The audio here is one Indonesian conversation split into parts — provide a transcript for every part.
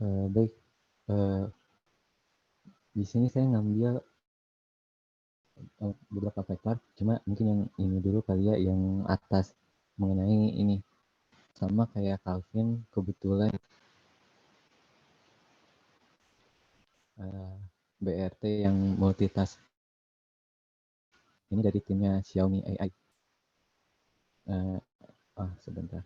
Baik, di sini saya ngambil beberapa paper, cuma mungkin yang ini dulu kali ya, yang atas mengenai ini. Sama kayak Calvin, kebetulan BRT yang multitask ini dari timnya Xiaomi AI. Sebentar.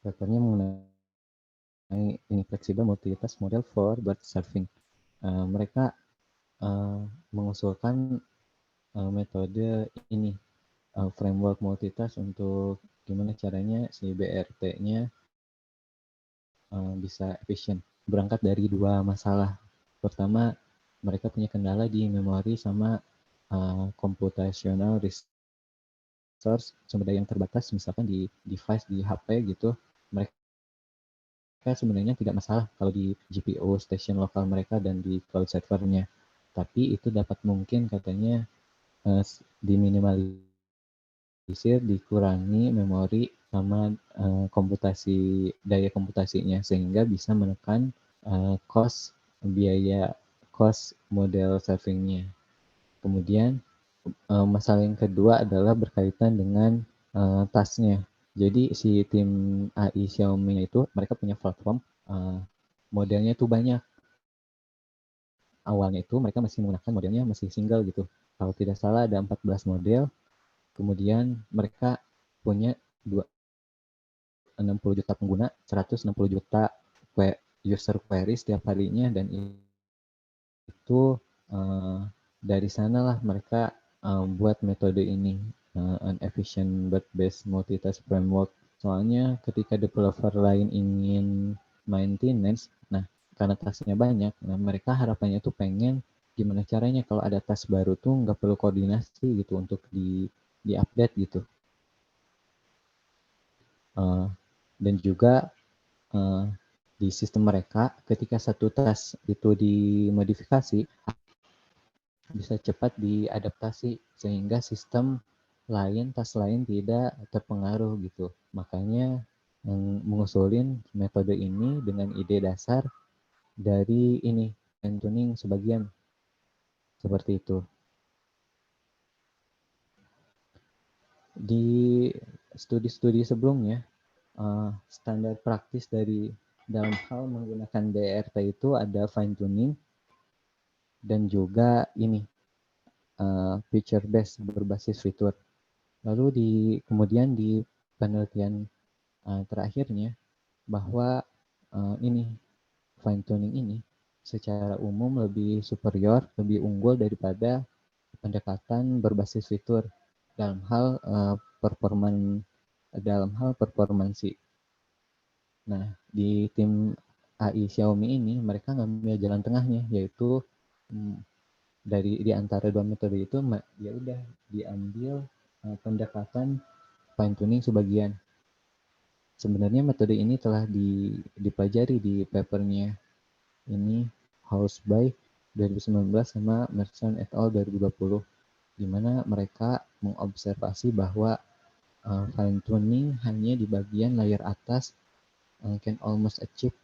Papernya mengenai ini flexible multitask model for bird surfing. Mereka mengusulkan metode ini, framework multitask untuk gimana caranya si BRT-nya bisa efisien. Berangkat dari dua masalah. Pertama, mereka punya kendala di memori sama computational resource, sumber daya yang terbatas, misalkan di device, di HP gitu. Mereka sebenarnya tidak masalah kalau di GPU station lokal mereka dan di cloud servernya. Tapi itu dapat mungkin katanya diminimalisir, dikurangi memori sama daya komputasinya, sehingga bisa menekan cost model surfingnya. Kemudian masalah yang kedua adalah berkaitan dengan tasnya. Jadi si tim AI Xiaomi itu mereka punya platform, modelnya itu banyak. Awalnya itu mereka masih menggunakan modelnya masih single gitu. Kalau tidak salah ada 14 model. Kemudian mereka punya 60 juta pengguna, 160 juta user query setiap harinya, dan itu dari sanalah mereka buat metode ini, an efficient but based multitask framework. Soalnya ketika developer lain ingin maintenance, nah karena tasknya banyak, nah mereka harapannya tuh pengen gimana caranya kalau ada task baru tuh nggak perlu koordinasi gitu untuk di update gitu. Dan juga di sistem mereka ketika satu task itu dimodifikasi bisa cepat diadaptasi sehingga sistem lain, task lain tidak terpengaruh gitu. Makanya mengusulin metode ini dengan ide dasar dari ini fine tuning sebagian seperti itu. Di studi-studi sebelumnya, standar praktis dari dalam hal menggunakan BRT itu ada fine tuning dan juga ini feature based berbasis fitur. Lalu kemudian di penelitian terakhirnya bahwa ini fine tuning ini secara umum lebih superior, lebih unggul daripada pendekatan berbasis fitur dalam hal performansi. Nah, di tim AI Xiaomi ini mereka ngambil jalan tengahnya, yaitu di antara dua metode itu ya udah diambil pendekatan fine tuning sebagian. Sebenarnya metode ini telah dipelajari di papernya ini Houseby 2019 sama Merson et al 2020, di mana mereka mengobservasi bahwa fine tuning hanya di bagian layer atas can almost achieve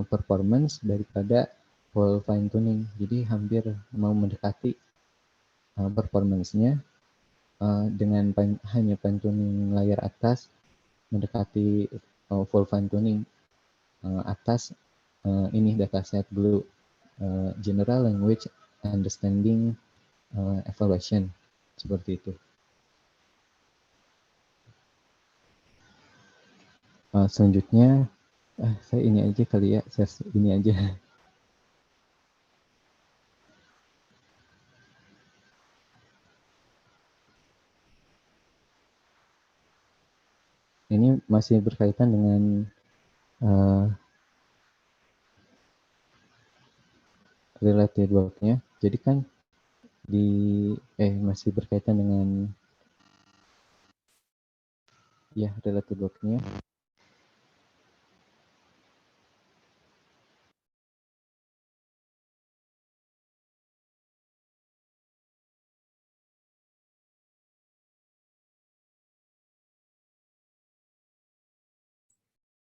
performance daripada full fine tuning. Jadi hampir mau mendekati performance-nya dengan hanya fine tuning layer atas, mendekati full fine tuning atas ini dataset Glue, General Language Understanding Evaluation, seperti itu. Selanjutnya saya ini aja kali ya, ini aja. Ini masih berkaitan dengan related work-nya. Jadi kan masih berkaitan dengan ya related work-nya.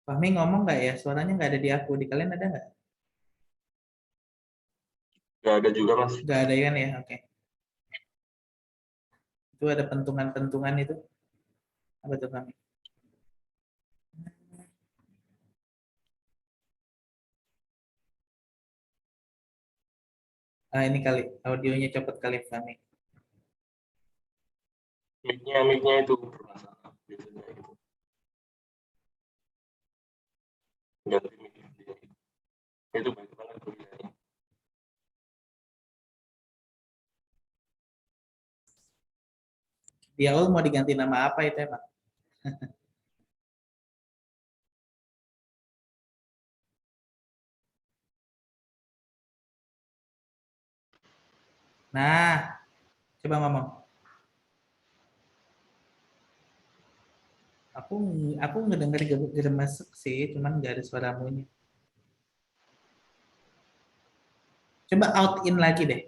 Fahmi ngomong nggak ya? Suaranya nggak ada di aku. Di kalian ada nggak? Nggak ada juga, Mas. Nggak ada kan ya? Oke. Itu ada pentungan-pentungan itu. Apa tuh Fahmi? Ah, ini kali. Audionya copot kali Fahmi. Mic-nya itu bermasalah biasanya gitu. Ganti mic itu baik banget pilihannya. Di awal mau diganti nama apa itu ya Pak? Nah, coba ngomong. Aku aku ngedenger geremesek sih, cuman nggak ada suaramu ini. Coba out in lagi deh.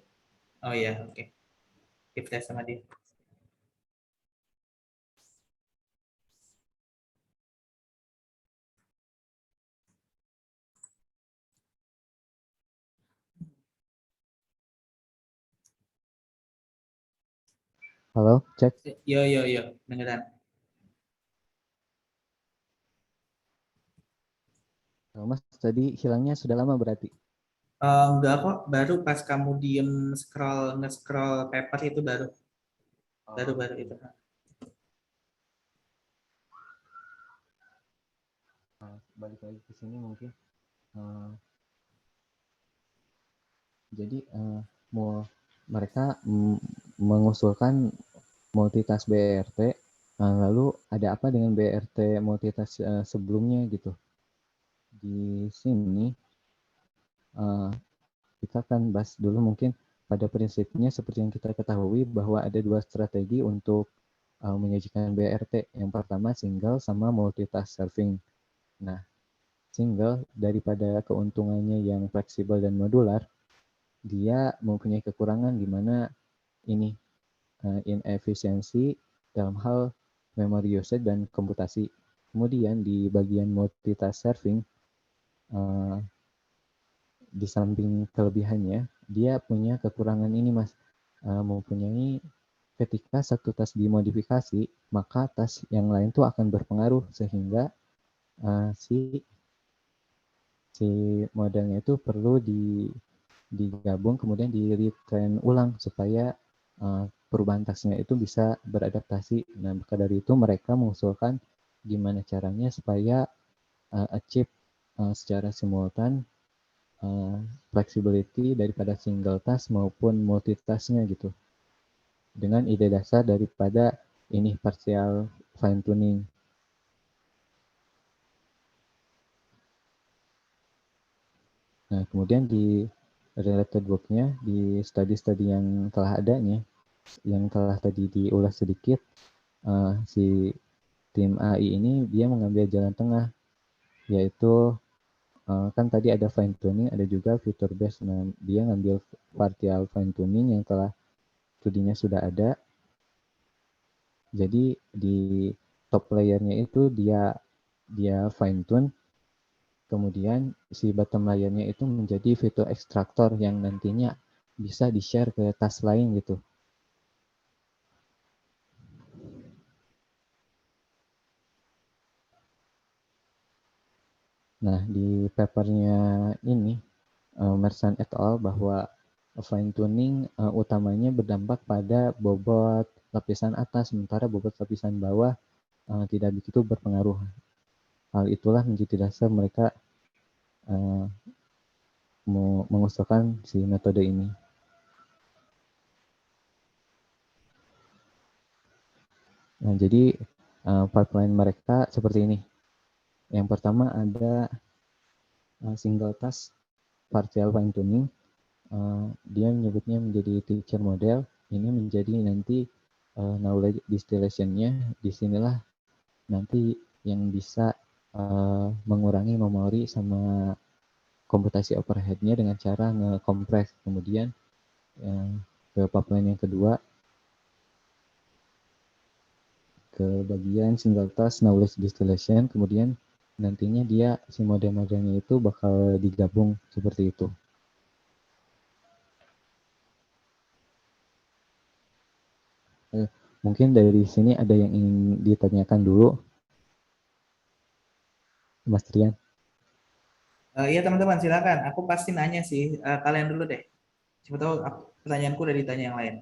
Oh iya, oke. Keep tes sama dia. Halo, cek. Yo yo yo, dengeran. Mas, tadi hilangnya sudah lama berarti. Enggak kok, baru pas kamu diem nge-scroll paper itu baru baru Oh, baru itu. balik lagi ke sini mungkin. Eh, jadi mau mereka mengusulkan multitask BRT, lalu ada apa dengan BRT multitask sebelumnya gitu. Di sini kita akan bahas dulu mungkin pada prinsipnya seperti yang kita ketahui bahwa ada dua strategi untuk menyajikan BRT. Yang pertama single sama multitask serving. Nah, single daripada keuntungannya yang fleksibel dan modular, dia mempunyai kekurangan di mana ini inefisiensi dalam hal memory usage dan komputasi. Kemudian di bagian multitask serving, di samping kelebihannya, dia punya kekurangan ini Mas, mempunyai ketika satu tas dimodifikasi, maka tas yang lain tuh akan berpengaruh sehingga si modelnya itu perlu digabung kemudian di retrain ulang supaya perubahan tasnya itu bisa beradaptasi. Nah, maka dari itu mereka mengusulkan gimana caranya supaya achieve secara simultan flexibility daripada single task maupun multitasknya gitu. Dengan ide dasar daripada ini partial fine tuning. Nah, kemudian di related work-nya, di study-study yang telah adanya, yang telah tadi diulas sedikit, si tim AI ini dia mengambil jalan tengah, yaitu kan tadi ada fine tuning, ada juga feature based. Nah, dia ngambil partial fine tuning yang telah studinya sudah ada. Jadi di top layernya itu dia fine tune, kemudian si bottom layernya itu menjadi fitur ekstraktor yang nantinya bisa di-share ke task lain gitu. Nah, di papernya ini, Mersan et al. Bahwa fine tuning utamanya berdampak pada bobot lapisan atas, sementara bobot lapisan bawah tidak begitu berpengaruh. Hal itulah menjadi dasar mereka mengusulkan si metode ini. Nah, jadi pipeline mereka seperti ini. Yang pertama ada single task partial fine tuning. dia menyebutnya menjadi teacher model. Ini menjadi nanti knowledge distillation-nya. Disinilah nanti yang bisa mengurangi memori sama komputasi overhead-nya dengan cara nge-compress. Kemudian ke pipeline yang kedua, ke bagian single task knowledge distillation, kemudian nantinya dia si model-modelnya itu bakal digabung seperti itu. Mungkin dari sini ada yang ingin ditanyakan dulu, Mas Trian. Iya teman-teman silakan. Aku pasti nanya sih. Kalian dulu deh. Siapa tahu pertanyaanku udah ditanya yang lain.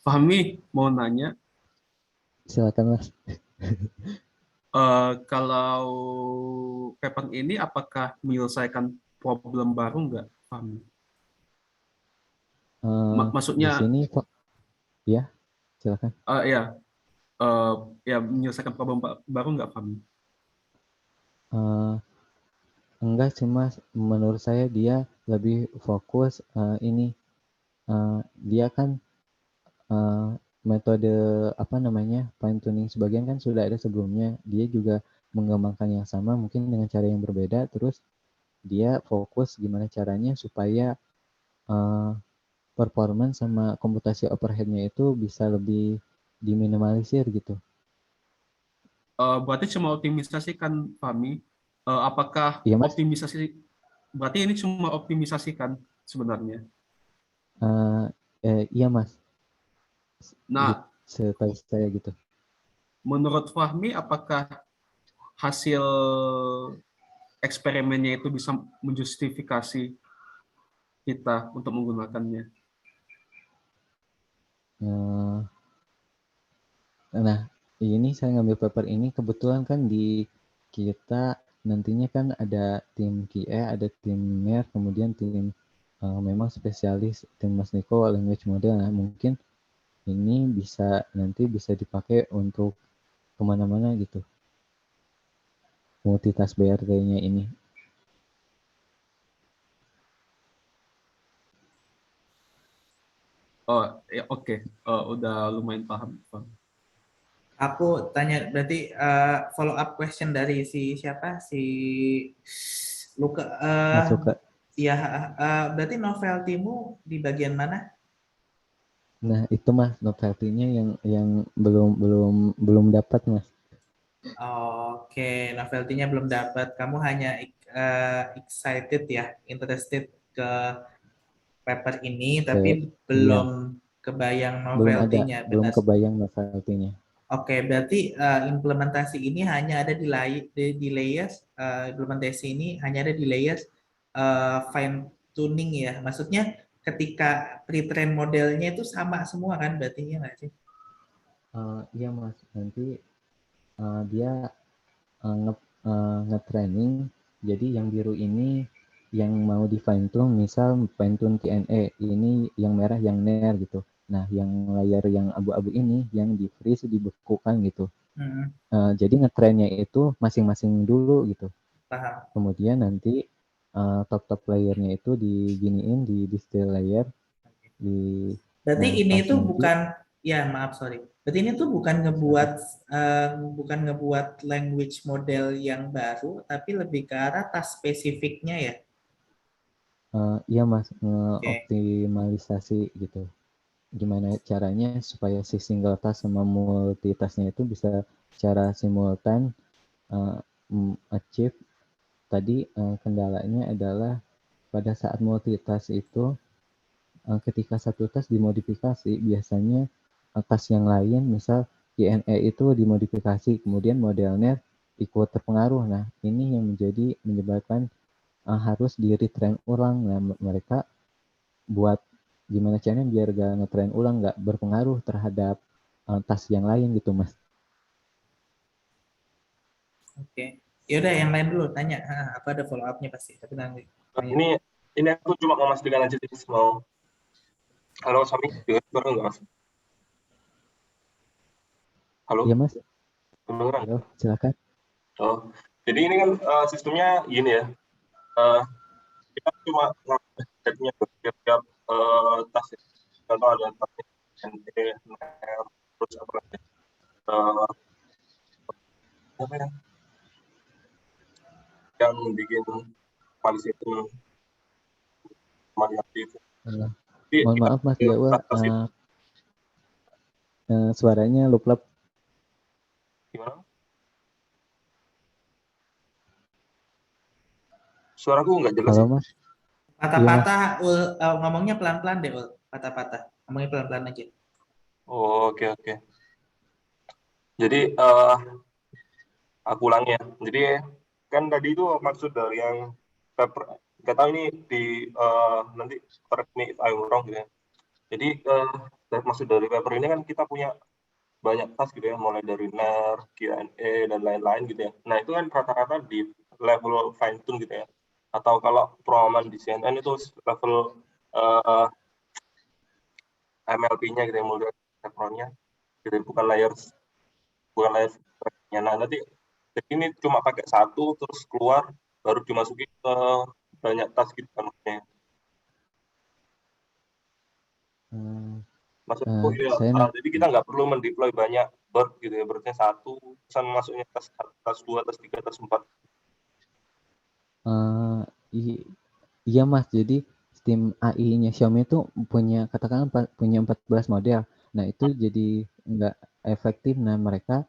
Fahmi mau nanya, Silakan Mas. kalau paper ini apakah menyelesaikan problem baru nggak, Fahmi? Di Maksudnya, sini kok, ya silakan. ya, ya menyelesaikan problem baru nggak, Fahmi? Enggak sih Mas, menurut saya dia lebih fokus ini. Dia kan metode apa namanya fine tuning sebagian kan sudah ada sebelumnya. Dia juga mengembangkan yang sama mungkin dengan cara yang berbeda. Terus dia fokus gimana caranya supaya performance sama komputasi overhead-nya itu bisa lebih diminimalisir gitu. Berarti cuma optimisasi kan, Fahmi? Apakah Iya Mas. optimisasi? Berarti ini cuma optimisasi kan sebenarnya? Iya Mas. Nah, Setahu saya gitu. menurut Fahmi, apakah hasil eksperimennya itu bisa menjustifikasi kita untuk menggunakannya? Nah, ini saya ngambil paper ini kebetulan kan di kita nantinya kan ada tim QA, ada tim MER, kemudian tim memang spesialis tim Mas Niko language model. Nah, mungkin ini nanti bisa dipakai untuk kemana-mana gitu. Multitask BRT-nya ini. Oh, ya oke. Udah lumayan paham. Aku tanya berarti follow up question dari si siapa? Si Luka. Masuk ke. Ya, berarti noveltimu di bagian mana? Nah, itu Mas novelty-nya yang belum dapat Mas. Oke, novelty-nya belum dapat. Kamu hanya excited ya, interested ke paper ini, tapi Iya, belum kebayang novelty-nya, belum benar. kebayang novelty-nya. Oke, berarti implementasi ini hanya ada di layers, implementasi ini hanya ada di layers fine tuning ya. Maksudnya ketika pre-train modelnya itu sama semua kan berarti ya nggak sih? Iya Mas, nanti dia nge-training. Jadi yang biru ini yang mau di fine tune, misal fine tune QNE, ini yang merah yang NER gitu. Nah, yang layar yang abu-abu ini yang di freeze, dibekukan gitu. Jadi nge-trainnya itu masing-masing dulu gitu. Paham. Kemudian nanti top layernya itu diginiin di distill layer. Berarti Nah, ini pas tuh nanti bukan, ya maaf sorry. Berarti ini tuh bukan ngebuat language model yang baru, tapi lebih ke arah task spesifiknya ya. iya Mas, Oke. optimalisasi gitu. Gimana caranya supaya si single task sama multitasknya itu bisa secara simultan achieve. Tadi kendalanya adalah pada saat multitask itu ketika satu task dimodifikasi biasanya task yang lain misal INE itu dimodifikasi kemudian modelnya ikut terpengaruh. Nah, ini yang menyebabkan harus di retrain ulang. Nah, mereka buat gimana caranya biar gak ngetrain ulang, gak berpengaruh terhadap task yang lain gitu Mas. Oke. Ya udah yang lain dulu tanya. Apa ada follow up-nya pasti. Tapi nanti. Ini aku cuma mau Mas dengan lanjutin mau. Halo Sami, dengar nggak Mas? Halo, Iya Mas. kedengeran? Halo, silakan. Oh, Jadi ini kan sistemnya gini ya. Kita cuma headnya setiap tas ya. Contoh ada tasnya NT, NR, terus apa lagi? Apa ya? Yang bikin palis itu variatif. Jadi Mohon kita maaf Mas Jawa, tas itu suaranya lup-lup. gimana? Suaraku nggak jelas Halo sih. Mas, iya Mas. Patah-patah, ngomongnya pelan-pelan deh, Ul. Patah-patah. Ngomongnya pelan-pelan aja. Oh, oke. Jadi aku ulangi ya. Jadi kan tadi itu maksud dari yang paper, nggak tahu ini di nanti correct me if I'm wrong gitu ya. Jadi maksud dari paper ini kan kita punya banyak tas gitu ya, mulai dari NER, Q&A, dan lain-lain gitu ya. Nah itu kan rata-rata di level fine tune gitu ya. Atau kalau pengalaman di CNN itu level MLP-nya gitu ya, mulai chevronnya gitu ya, bukan layer nah nanti jadi ini cuma pakai satu terus keluar baru dimasukin ke banyak tas gitu kan maksudnya. Maksudku ya, Saya jadi kita nggak perlu mendeploy banyak bird gitu ya, birdnya satu, pesan masuknya tas 2, tas 3, tas 4. iya Mas, jadi Steam AI-nya Xiaomi itu punya katakanlah punya 14 model. Nah itu jadi nggak efektif. Nah mereka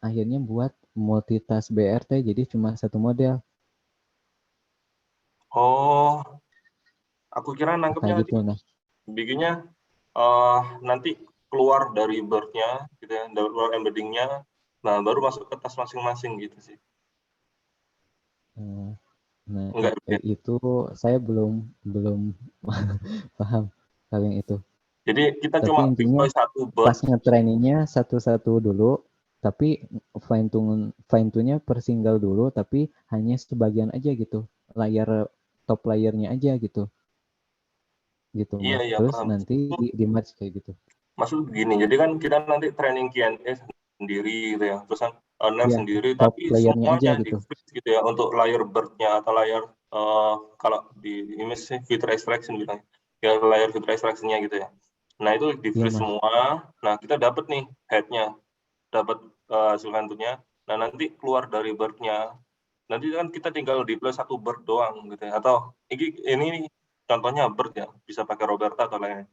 akhirnya buat multitask BRT, jadi cuma satu model Oh, aku kira nangkepnya kayak nanti gitu. Nah bikinnya nanti keluar dari birdnya gitu ya, dari luar embeddingnya, nah baru masuk ke tas masing-masing gitu sih. eh, nah Enggak ya. itu saya belum paham kalau yang itu. Jadi kita Tapi cuma intinya deploy satu bird. pas nge-trainingnya satu-satu dulu, tapi fine tune-nya per single dulu, tapi hanya sebagian aja gitu, top layernya aja gitu Mas. Iya Terus paham. nanti di match kayak gitu. Maksud begini, jadi kan kita nanti training Q&A sendiri gitu ya, terus NER Iya, sendiri, top tapi layernya aja semuanya di gitu. freeze gitu ya untuk layer bird-nya atau layer kalau di image sih feature extraction gitu ya, layer feature extraction-nya gitu ya. Nah itu di Iya freeze Mas. semua. Nah kita dapat nih head-nya, dapat hasil venture-nya. Nah nanti keluar dari bird-nya. Nanti kan kita tinggal deploy satu bird doang gitu ya. Atau ini contohnya bird ya, bisa pakai Roberta atau lainnya.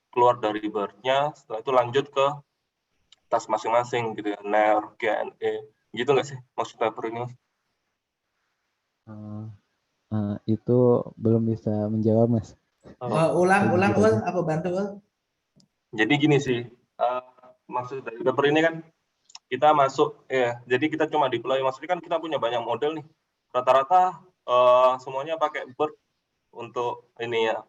Keluar dari bird-nya, setelah itu lanjut ke tas masing-masing gitu ya, NER, Q&A, gitu nggak sih maksud paper ini? Itu belum bisa menjawab Mas. Ulang, Saya jujur Ul. aja. Aku bantu, Ul. Jadi gini sih, maksud dari paper ini kan kita masuk, jadi kita cuma deploy, maksudnya kan kita punya banyak model nih, rata-rata semuanya pakai bird untuk ini ya,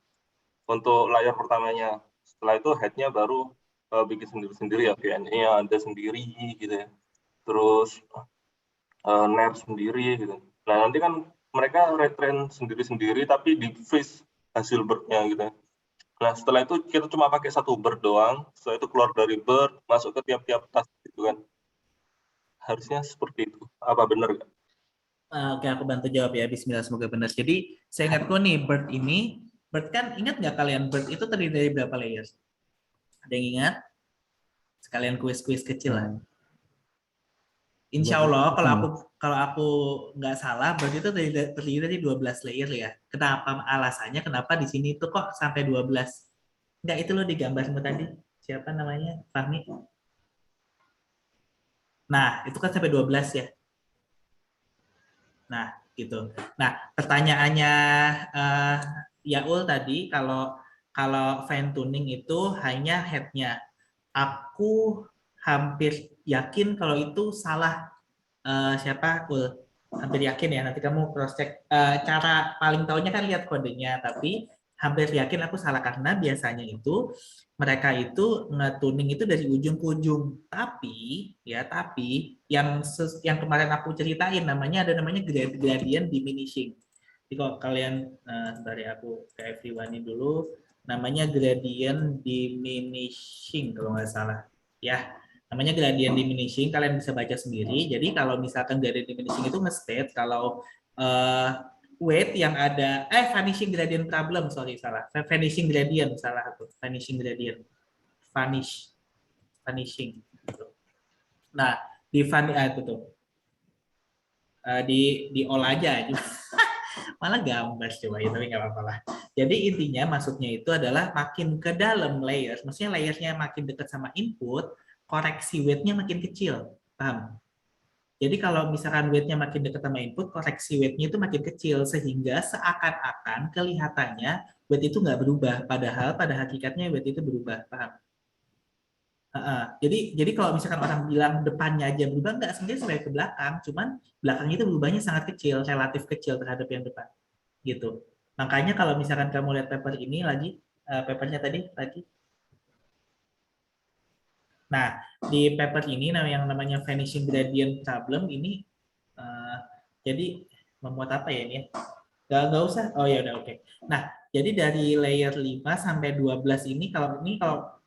untuk layar pertamanya. Setelah itu head-nya baru bikin sendiri-sendiri ya, Q&A ada sendiri gitu ya. Terus NER sendiri gitu. Nah nanti kan mereka retrain sendiri-sendiri tapi di freeze hasil bird-nya gitu. Nah setelah itu kita cuma pakai satu bird doang. Setelah itu keluar dari bird masuk ke tiap-tiap tas gitu kan. Harusnya seperti itu. Apa benar nggak? Oke, aku bantu jawab ya. Bismillah, semoga benar. Jadi, saya ingatku nih, Bird kan, ingat nggak kalian, Bird itu terdiri dari berapa layers? Ada yang ingat? Sekalian kuis-kuis kecil lah. Eh, Insya belum Allah, itu Mas. kalau aku nggak salah, Bird itu terdiri dari 12 layer ya. Kenapa alasannya? Kenapa di sini tuh kok sampai 12? Nggak, itu loh di gambarmu tadi. Siapa namanya? Fahmi? Nah, itu kan sampai 12 ya. Nah, gitu. Nah, pertanyaannya uh, Yaul tadi, kalau fine tuning itu hanya head-nya. Aku hampir yakin kalau itu salah. Siapa? Ul. Hampir yakin ya. Nanti kamu cross check. Cara paling tahunya kan lihat kodenya, tapi hampir yakin aku salah karena biasanya itu mereka itu nge-tuning itu dari ujung ke ujung. Tapi yang kemarin aku ceritain ada namanya gradient diminishing. Jadi kalau kalian dari aku ke everyone dulu, namanya gradient diminishing kalau nggak salah. Ya, Namanya gradient diminishing, kalian bisa baca sendiri. Jadi kalau misalkan gradient diminishing itu nge-state kalau weight yang ada, vanishing gradient problem, sorry salah, vanishing gradient, salah aku, vanishing gradient, vanishing. Nah, itu tuh, di all aja, malah gambar coba ya, tapi nggak apa-apa lah. Jadi intinya maksudnya itu adalah makin ke dalam layers, maksudnya layersnya makin dekat sama input, koreksi weight-nya makin kecil, paham? Jadi kalau misalkan weight-nya makin dekat sama input, koreksi weight-nya itu makin kecil, sehingga seakan-akan kelihatannya weight itu nggak berubah, padahal pada hakikatnya weight itu berubah, paham? Jadi kalau misalkan orang bilang depannya aja berubah, nggak, sebenarnya sampai ke belakang, cuman belakangnya itu berubahnya sangat kecil, relatif kecil terhadap yang depan, gitu. Makanya kalau misalkan kamu lihat paper ini lagi, papernya tadi lagi. Nah, di paper ini yang namanya vanishing gradient problem ini, jadi memuat apa ya ini? Nggak usah. Oh ya udah, oke. Nah, jadi dari layer 5 sampai 12 kalau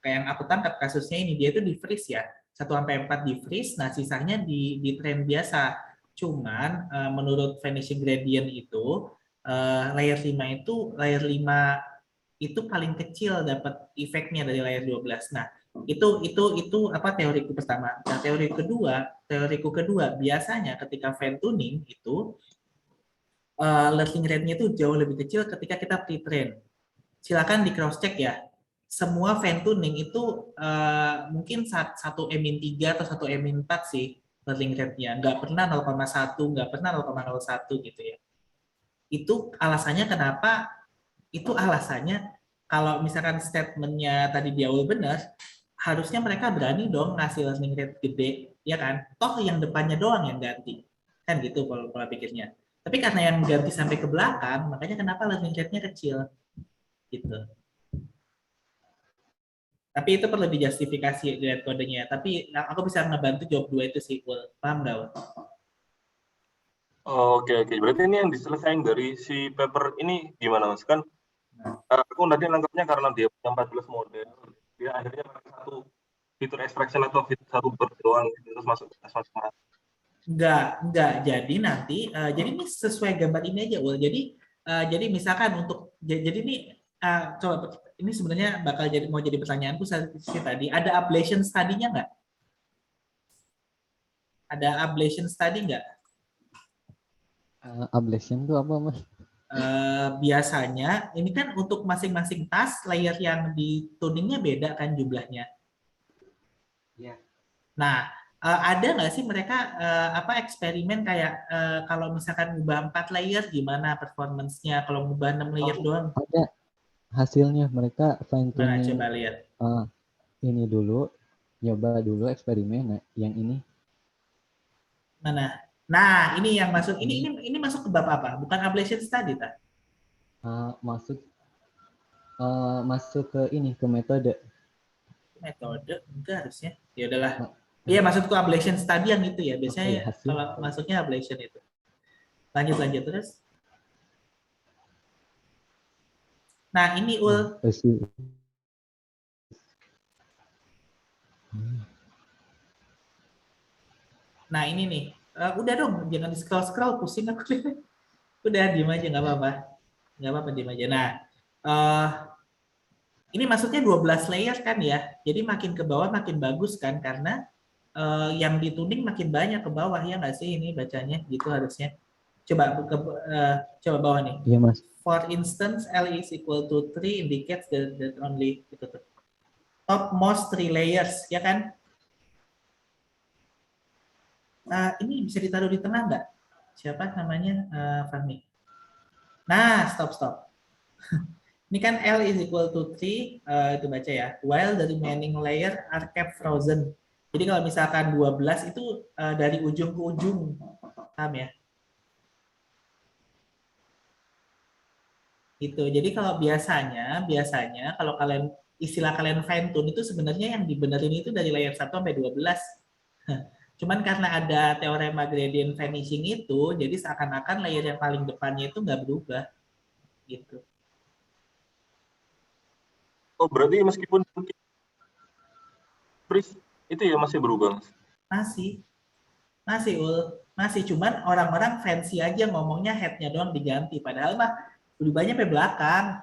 kayak yang aku tangkap kasusnya ini, dia itu di freeze ya. 1 sampai 4 di freeze, nah sisanya di trend biasa. Cuman menurut vanishing gradient itu layer 5 itu paling kecil dapat efeknya dari layer 12. Nah, itu apa teoriku pertama. Nah, teoriku kedua biasanya ketika fan tuning itu learning rate-nya itu jauh lebih kecil ketika kita pre-train. Silakan di cross check ya. Semua fan tuning itu mungkin 1/3 atau 1/4 sih learning rate-nya. Nggak pernah 0,1, nggak pernah 0,01 gitu ya. Itu alasannya kenapa? Itu alasannya kalau misalkan statementnya tadi di awal benar, harusnya mereka berani dong ngasih learning rate gede, ya kan? Toh yang depannya doang yang ganti. Kan gitu pola pikirnya. Tapi karena yang ganti sampai ke belakang, makanya kenapa learning rate-nya kecil. Gitu. Tapi itu perlu dijustifikasi lihat kodenya. Tapi aku bisa ngebantu jawab 2 itu sih, paham nggak? Oke. Berarti ini yang diselesaikan dari si paper ini gimana, Mas? Kan aku tadi nangkapnya karena dia punya 14 model, dia akhirnya pakai satu fitur extraction atau fitur satu doang terus masuk ke tes masing-masing. Enggak. Jadi nanti, jadi ini sesuai gambar ini aja, Ul. Jadi misalkan jadi ini coba ini sebenarnya mau jadi pertanyaanku sih tadi. Ada ablation study-nya nggak? Ada ablation study nggak? Ablation itu apa, Mas? Biasanya ini kan untuk masing-masing task layer yang di tuningnya beda kan jumlahnya. Ya. Nah, ada nggak sih mereka eksperimen kayak kalau misalkan ngubah 4 layer gimana performance-nya, kalau ngubah 6 layer doang? Ada hasilnya, mereka fine Mana tuning coba lihat. ini dulu, nyoba dulu eksperimen yang ini. Mana? Nah, ini yang masuk ini masuk ke bab apa? Bukan ablation study tak? Masuk ke ini, ke metode. Metode enggak harusnya. Ya udahlah. Iya, maksudku ablation study yang itu ya. Biasanya kalau masuknya ablation itu. Lanjut terus. Nah, ini Ul. Nah, ini nih. Udah dong, jangan di scroll pusing aku. Udah, diem aja, nggak apa-apa. Nggak apa-apa, diem aja. Nah, ini maksudnya 12 layer kan ya. Jadi makin ke bawah makin bagus kan, karena yang dituning makin banyak ke bawah, ya nggak sih ini bacanya gitu harusnya. Coba coba bawah nih. Iya, Mas. For instance, L is equal to 3 indicates that only itu tuh. Topmost 3 layers, ya kan? Ini bisa ditaruh di tengah nggak? Siapa namanya? Fahmi. Nah, stop. Ini kan L is equal to 3, itu baca ya. While the remaining layer are kept frozen. Jadi kalau misalkan 12 itu dari ujung ke ujung. Paham ya? Gitu. Jadi kalau biasanya kalau istilah kalian fine tune itu sebenarnya yang dibenerin itu dari layer 1 sampai 12. Cuman karena ada teorema gradient vanishing itu, jadi seakan-akan layer yang paling depannya itu nggak berubah. Gitu. Oh, berarti meskipun freeze Itu ya masih berubah, Mas. Masih masih cuman orang-orang fancy aja ngomongnya headnya doang diganti, padahal mah berubahnya sampai belakang.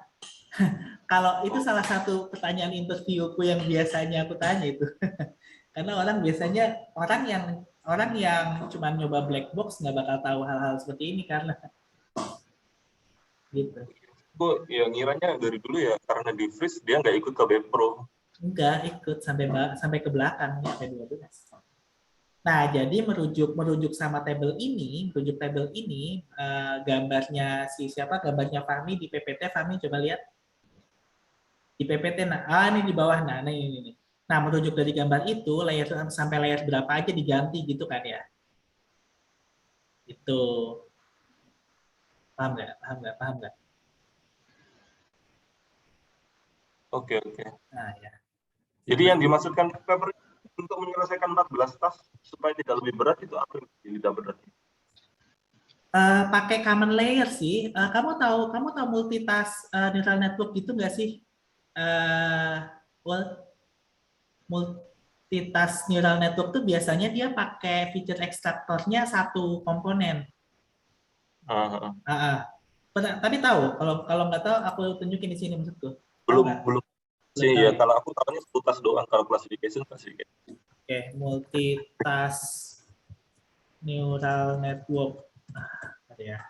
Kalau itu salah satu pertanyaan interviewku yang biasanya aku tanya itu. Karena orang yang cuma nyoba black box nggak bakal tahu hal-hal seperti ini karena gitu. Gue ya ngiranya dari dulu ya karena di freeze dia nggak ikut ke Bepro. Enggak ikut sampai ke belakang sampai 12. Nah, jadi merujuk sama tabel ini, gambarnya gambarnya Fahmi di PPT. Fahmi coba lihat di PPT. Nah, ini di bawah. Nah, ini. Nah, merujuk dari gambar itu, layer sampai layer berapa aja diganti gitu kan ya? Itu paham nggak? Oke. Nah, ya. Jadi yang dimaksudkan paper untuk menyelesaikan 14 task supaya tidak lebih berat itu apa yang tidak berat? Pakai common layer sih. Kamu tahu multitask neural network gitu nggak sih? Multitask neural network tuh biasanya dia pakai feature ekstraktornya satu komponen. Tapi tahu, kalau nggak tahu aku tunjukin di sini maksudku. Belum sih ya, kalau aku tahunya satu task doang, kalau classification. Oke, multitask neural network. Ya.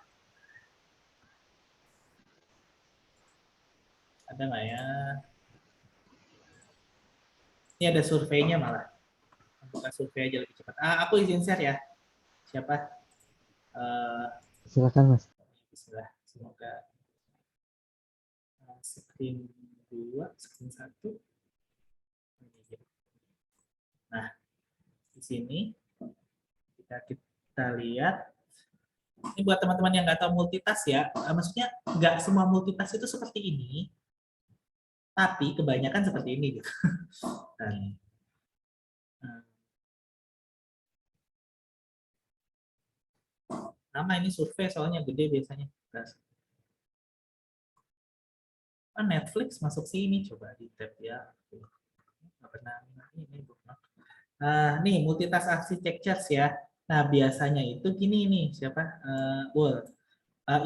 Ada nggak ya? Ini ada surveinya malah. Bukan survei aja lebih cepat. Aku izin share ya. Siapa? Silakan, Mas. Bismillah. Semoga screen 2, screen 1. Nah, di sini kita lihat. Ini buat teman-teman yang nggak tahu multitask ya. Maksudnya nggak semua multitask itu seperti ini. Tapi kebanyakan seperti ini gitu. Nama ini survei soalnya gede biasanya. Netflix masuk sini, coba di tab ya. Nih multitask architectures ya. Nah biasanya itu gini nih,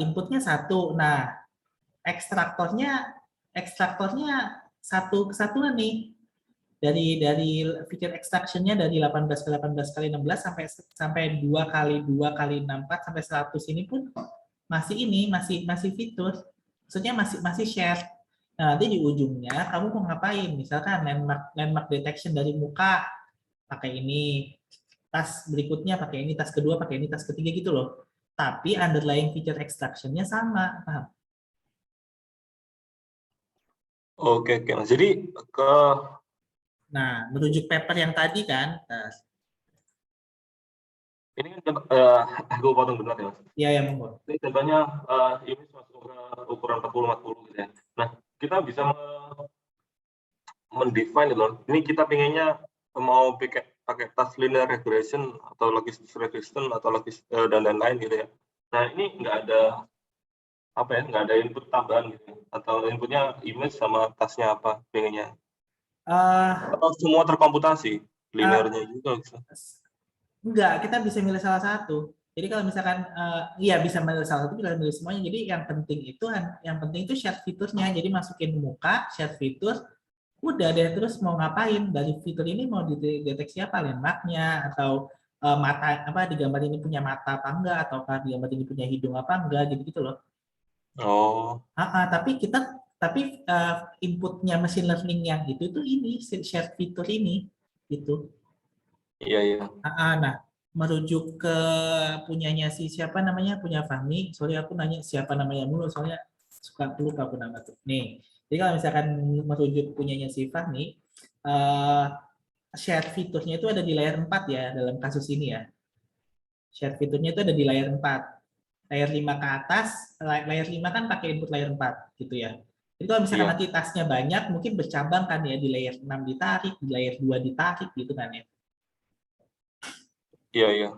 inputnya satu. Nah ekstraktornya satu kesatuan nih. Dari feature extraction-nya dari 18 ke 18 kali 16 sampai 2 kali 2 kali 64 sampai 100 ini pun masih fitur. Maksudnya masih share. Nah, nanti di ujungnya kamu mau ngapain? Misalkan landmark detection dari muka pakai ini, tas berikutnya pakai ini, tas kedua pakai ini, tas ketiga gitu loh. Tapi underlying feature extraction-nya sama, paham? Oke. Jadi merujuk paper yang tadi kan. Ini kan aku potong benar ya, Mas. Iya, ya, monggo. Ini contohnya ini masuk ke ukuran 40-40 gitu ya. Nah, kita bisa mendefine gitu. Ini kita pengennya mau pakai task linear regression atau logistic regression atau dan lain-lain gitu ya. Nah, ini nggak ada input tambahan gitu. Atau inputnya image sama tasknya apa pengennya. Atau semua terkomputasi linearnya juga gitu. Enggak, kita bisa milih salah satu. Jadi kalau misalkan bisa milih salah satu, bisa milih semuanya. Jadi yang penting itu share fiturnya. Jadi masukin muka, share fitur, udah deh terus mau ngapain dari fitur ini, mau dideteksi apa, landmarknya atau mata di gambar ini punya mata apa enggak, atau di gambar ini punya hidung apa enggak, gitu loh. Tapi inputnya machine learning yang itu ini share fitur ini gitu. Iya. Nah, merujuk ke punyanya punya Fahmi. Sorry aku nanya siapa namanya mulu, soalnya suka lupa aku nama tuh. Nih, jadi kalau misalkan merujuk punyanya si Fahmi, share fiturnya itu ada di layer 4 ya dalam kasus ini ya. Share fiturnya itu ada di layer 4. Layer 5 ke atas, layer 5 kan pakai input layer 4 gitu ya. Jadi kalau misalkan nanti tasnya banyak, mungkin bercabang kan ya, di layer 6 ditarik, di layer 2 ditarik gitu kan ya. Iya.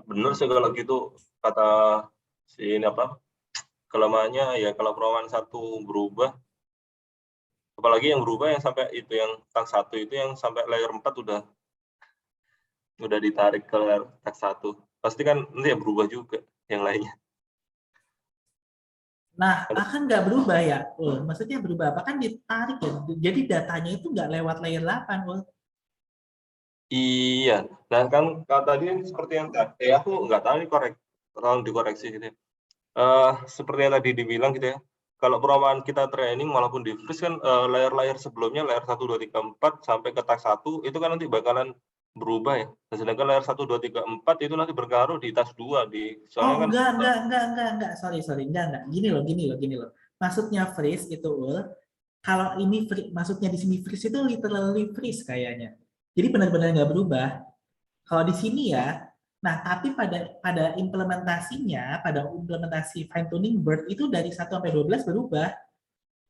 Benar sih kalau gitu kata si ini kelemahannya ya kalau perawan satu berubah Apalagi yang berubah yang sampai itu yang task 1 itu yang sampai layer 4 udah ditarik ke layer task 1. Pasti kan nanti ya berubah juga yang lainnya. Nah, akan nggak berubah ya? Maksudnya berubah apa? Kan ditarik ya. Jadi datanya itu nggak lewat layer 8. Iya. Nah kan tadi seperti yang tadi, aku nggak tahu nih tolong dikoreksi gitu ya. Seperti yang tadi dibilang gitu ya. Kalau perumpamaan kita training walaupun di freeze kan layer-layer sebelumnya layer 1 2 3 4 sampai ke task 1 itu kan nanti bakalan berubah ya. Nah, sedangkan layer 1 2 3 4 itu nanti berpengaruh di task 2 soalnya Oh, kan enggak. Sorry. Enggak. Gini loh. Maksudnya freeze itu, kalau ini maksudnya di sini freeze itu literally freeze kayaknya. Jadi benar-benar nggak berubah. Kalau di sini ya, nah tapi pada implementasi fine tuning bird itu dari 1 sampai 12 berubah.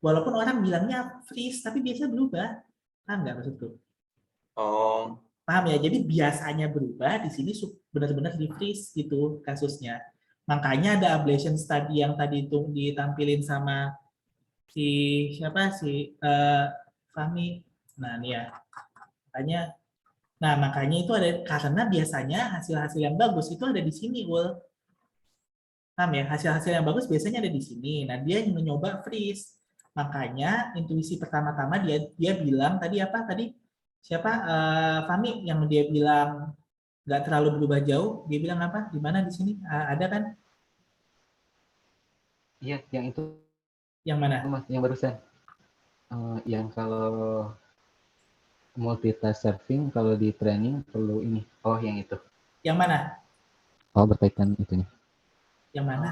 Walaupun orang bilangnya freeze, tapi biasanya berubah. Paham nggak maksudku? oh Paham ya? Jadi biasanya berubah, di sini benar-benar di freeze gitu kasusnya. Makanya ada ablation study yang tadi itu ditampilin sama si siapa si Fahmi. Nah, ini ya. Makanya itu ada karena biasanya hasil-hasil yang bagus itu ada di sini, Ul. Paham ya? Hasil-hasil yang bagus biasanya ada di sini. Nah, dia yang mencoba freeze. Makanya intuisi pertama-tama dia bilang tadi apa? Tadi siapa? Fahmi yang dia bilang nggak terlalu berubah jauh. Dia bilang apa? Di mana di sini? Ada kan? Iya, yang itu Yang mana? Mas, yang barusan. Yang kalau multitask serving kalau di training perlu ini. Oh, yang itu. Yang mana? Oh, berkaitan itunya. Yang mana?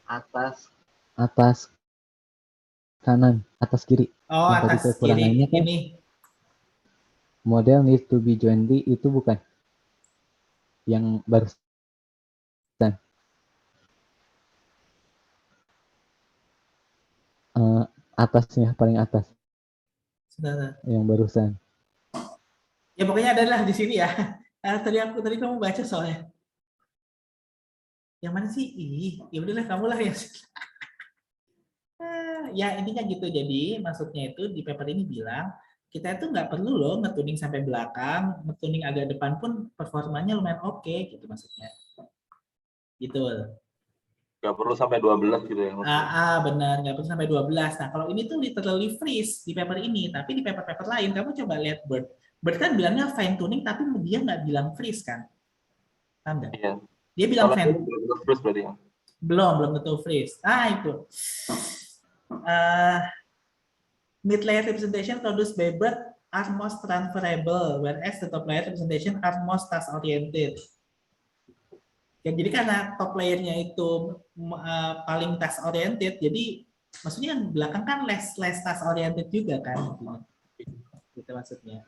Atas kanan, atas kiri. Oh, Yang tadi atas kiri kekurangannya kan ini. model need to be jointly itu bukan yang barusan. Atasnya paling atas Sebentar. yang barusan. Ya pokoknya adalah di sini ya. Tadi kamu baca soalnya. Yang mana sih? Ya udahlah kamu lah yang ya intinya gitu. Jadi maksudnya itu di paper ini bilang kita itu nggak perlu loh ngetuning sampai belakang, ngetuning agak depan pun performanya lumayan oke gitu maksudnya. Gitu. nggak perlu sampai 12 gitu ya maksudnya. Benar, nggak perlu sampai 12. Nah, kalau ini tuh literally freeze di paper ini, tapi di paper-paper lain kamu coba lihat Bird. Bird kan bilangnya fine tuning tapi dia nggak bilang freeze kan? Paham nggak? Iya. Dia bilang Kalau fine ini belum terus berarti ya. belum tentu freeze. Itu. Uh, Mid-layer representation produced by Bird are most transferable, whereas the top layer representation are most task-oriented. Ya, jadi karena top layernya itu paling task-oriented, jadi maksudnya yang belakang kan less task-oriented juga kan. Gitu maksudnya.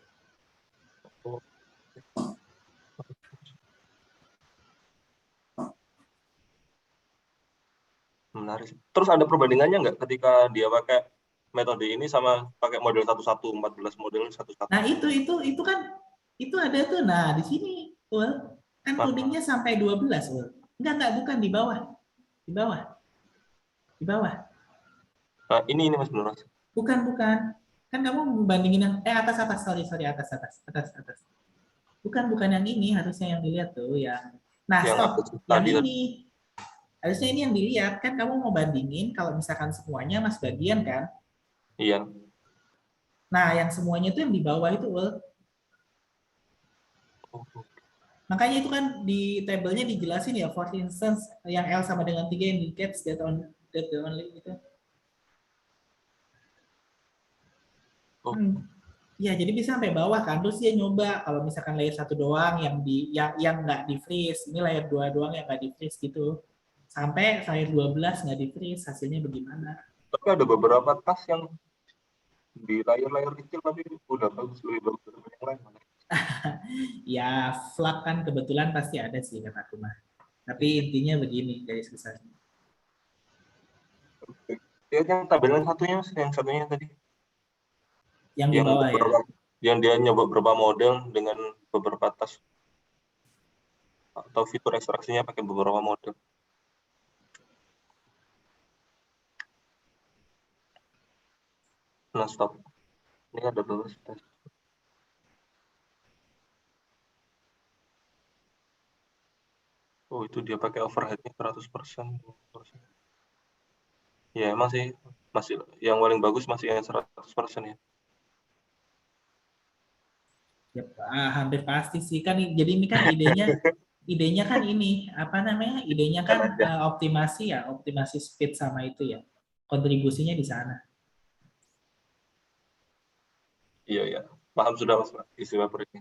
Menarik. Terus ada perbandingannya nggak ketika dia pakai metode ini sama pakai model 11 14 model 11? Nah, itu kan itu ada tuh. Nah, di sini kan tuningnya sampai 12, Enggak, bukan di bawah. Di bawah. Di bawah. Nah, ini Mas benar. Bukan. Kan kamu membandingin yang atas sorry atas. Bukan yang ini, harusnya yang dilihat tuh yang. Nah, Yang stop. Yang tadi ini. Harusnya ini yang dilihat kan kamu mau bandingin kalau misalkan semuanya mas bagian kan. iya. Nah, yang semuanya itu yang di bawah itu, Makanya itu kan di tabelnya dijelasin ya, for instance, yang L sama dengan 3 indicates that only gitu. Ya, jadi bisa sampai bawah kan. Terus dia nyoba kalau misalkan layer 1 doang yang nggak di freeze, ini layer 2 doang yang nggak di freeze gitu. Sampai layer 12 nggak di freeze, hasilnya bagaimana? Tapi ada beberapa tas yang di layar-layar kecil tapi udah bagus, lebih bagus dari yang lain. Ya, flag kan kebetulan pasti ada sih kataku mah. Tapi intinya begini dari susahnya. Ya, yang tabel yang satunya tadi. Yang di bawah ya. Yang dia nyoba beberapa model dengan beberapa tas atau fitur ekstraksinya pakai beberapa model. Nah, stop. Ini ada berapa sih? Oh, itu dia pakai overhead-nya 100%. Ya, emang sih masih yang paling bagus masih yang 100% ya. Ya, hampir pasti sih kan. Jadi ini kan idenya kan ini apa namanya? Idenya kan Kan aja. optimasi ya, optimasi speed sama itu ya. Kontribusinya di sana. Iya, iya. Paham sudah Mas isi paper ini.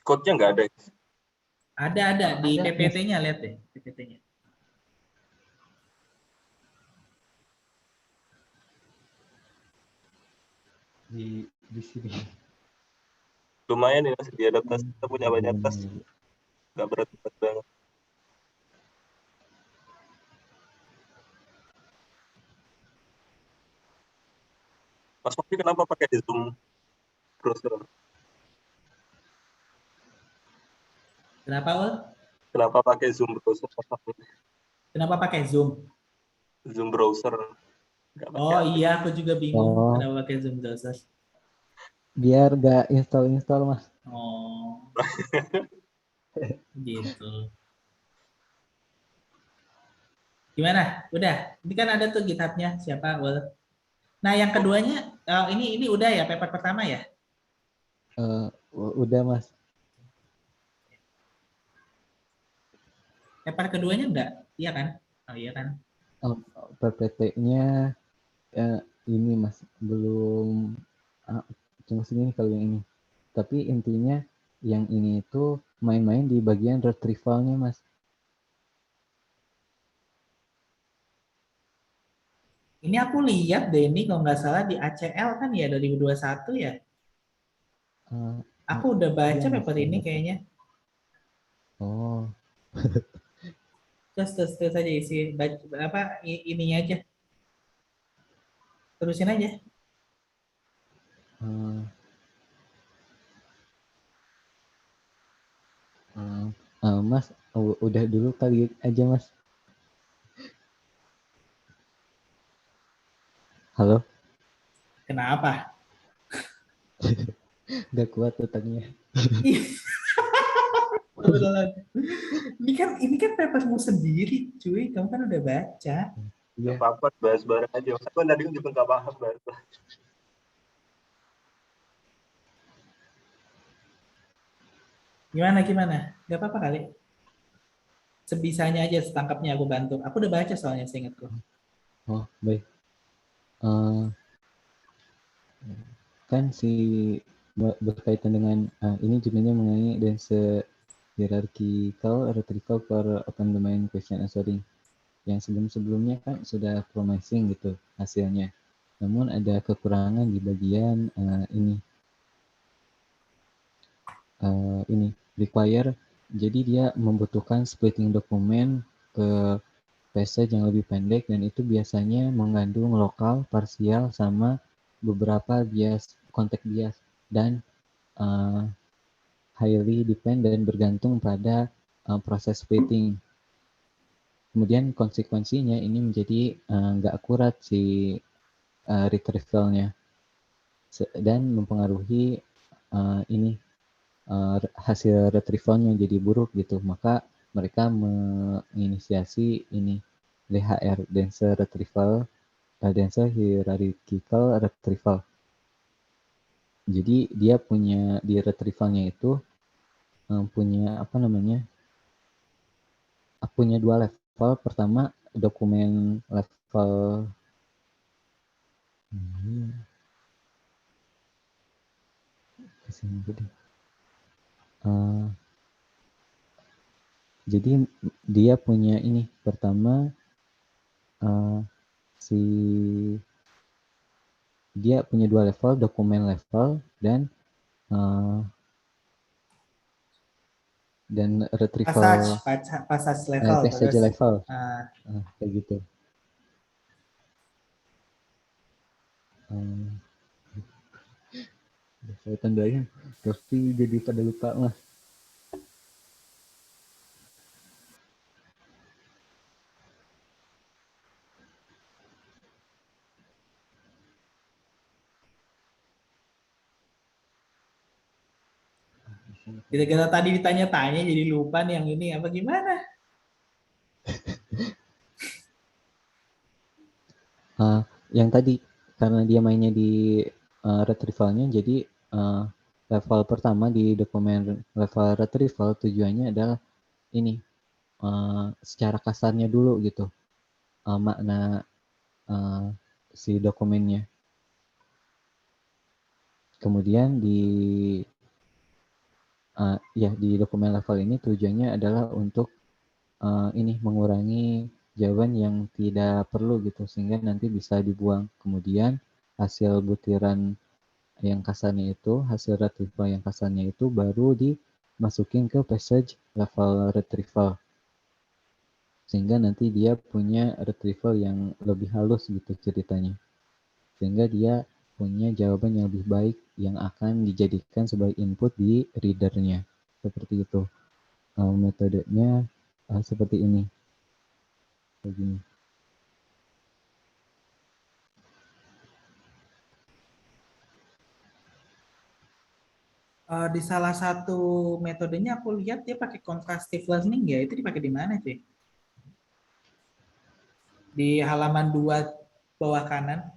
Code-nya nggak ada. Ada di Ada, Mas. PPT-nya, lihat deh PPT-nya. Di sini. Lumayan ya Mas, diadaptasi. Kita punya banyak tas, nggak berat-berat banget. Mas Fakri kenapa pakai Zoom browser? Kenapa, Ul? Kenapa pakai Zoom browser? Mas Fakri? Kenapa pakai Zoom? Zoom browser, nggak pakai Oh iya, aplikasi. aku juga bingung Oh, kenapa pakai Zoom browser. biar nggak install Mas. Oh, gitu. Gimana? Udah? Ini kan ada tuh GitHub-nya siapa, Ul? Nah, yang keduanya ini udah ya paper pertama ya? Eh, udah Mas. Paper keduanya enggak? Iya kan? Oh iya kan? PPT-nya ini Mas belum cuma segini kalau yang ini. Tapi intinya yang ini itu main-main di bagian retrieval-nya Mas. Ini aku lihat deh ini kalau nggak salah di ACL kan ya 2021 ya. Eh, Aku udah iya baca Mas. paper ini kayaknya. Oh, Terus aja isi apa ininya aja. Terusin aja. eh, Mas, udah dulu kali aja Mas. Halo, Kenapa? udah kuat otaknya. Ini kan papermu sendiri, cuy. Kamu kan udah baca. Nggak Iya. apa-apa, bahas bareng aja. Mas aku tadi juga nggak paham bahas. Gimana gimana? Gak apa-apa kali. Sebisanya aja setangkapnya aku bantu. Aku udah baca soalnya seingatku. Oh, baik. Eh, kan berkaitan dengan ini judulnya mengenai dense hierarchical retrieval for open domain question answering. Yang sebelum-sebelumnya kan sudah promising gitu hasilnya. Namun ada kekurangan di bagian ini require. Jadi dia membutuhkan splitting dokumen ke passage yang lebih pendek dan itu biasanya mengandung lokal, parsial, sama beberapa bias, konteks bias dan uh, highly depend dan bergantung pada proses splitting. Kemudian konsekuensinya ini menjadi nggak akurat si retrieval-nya dan mempengaruhi ini hasil retrieval-nya jadi buruk gitu. Maka mereka menginisiasi ini DHR, dense retrieval, dense hierarchical retrieval. Jadi dia punya di retrieval-nya itu punya apa namanya? Punya dua level. Pertama dokumen level jadi dia punya ini pertama si dia punya dua level, dokumen level dan retrieval Passage level passage terus level uh, kayak gitu. Um, saya tandain tapi jadi pada lupa mas. Kita tadi ditanya-tanya jadi lupa nih yang ini apa gimana? Yang tadi karena dia mainnya di retrievalnya, jadi level pertama di dokumen level retrieval tujuannya adalah ini secara kasarnya dulu gitu, makna si dokumennya. Kemudian di dokumen level ini tujuannya adalah untuk ini mengurangi jawaban yang tidak perlu gitu, sehingga nanti bisa dibuang. Kemudian hasil butiran yang kasarnya itu, hasil retrieval yang kasarnya itu baru dimasukin ke passage level retrieval, sehingga nanti dia punya retrieval yang lebih halus gitu ceritanya, sehingga dia punya jawaban yang lebih baik yang akan dijadikan sebagai input di readernya. Seperti itu. Metodenya seperti ini. Begini. Di salah satu metodenya aku lihat dia pakai contrastive learning ya. Itu dipakai di mana sih? Di halaman 2 bawah kanan.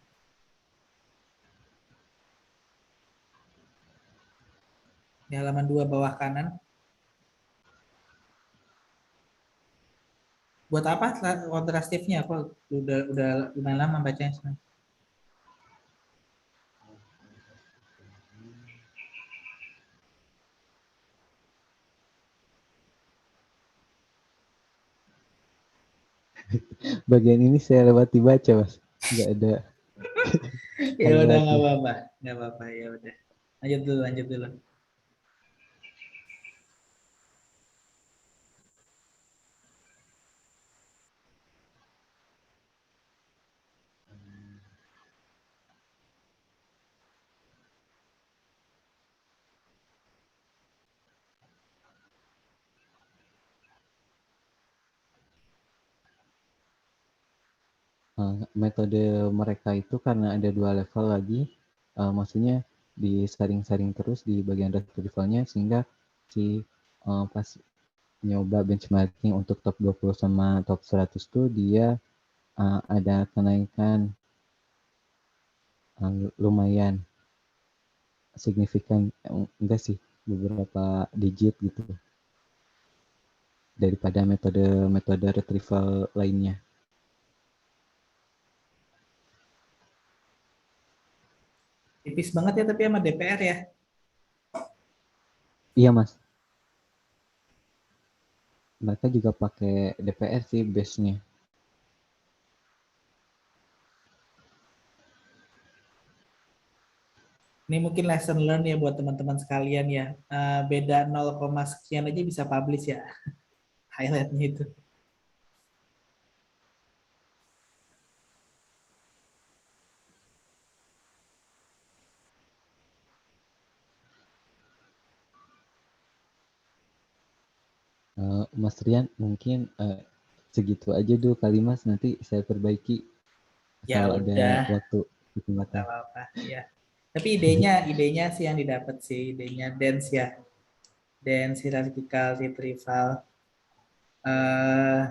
Di halaman 2 bawah kanan. Buat apa contrastive-nya? Aku udah lumayan lama bacanya sekarang. Bagian ini saya lewati baca, Mas. Nggak ada Ya udah nggak highlight-nya. apa-apa, nggak apa-apa ya udah. Lanjut dulu, lanjut dulu. Metode mereka itu karena ada 2 level lagi, maksudnya disaring-saring terus di bagian retrieval-nya, sehingga si pas nyoba benchmarking untuk top 20 sama top 100 tuh dia ada kenaikan lumayan signifikan, enggak sih, beberapa digit gitu daripada metode retrieval lainnya. Tipis banget ya tapi sama DPR ya. Iya, Mas. Mereka juga pakai DPR sih base-nya. Ini mungkin lesson learn ya buat teman-teman sekalian ya. Beda 0, sekian aja bisa publish ya. Highlightnya itu. Mas Rian, mungkin segitu aja dulu kali, Mas. Nanti saya perbaiki Ya asal ada udah, waktu nggak kesempatan. apa-apa ya. Tapi idenya sih yang didapat sih, idenya dance ya. Dance hierarchical retrieval. Eh,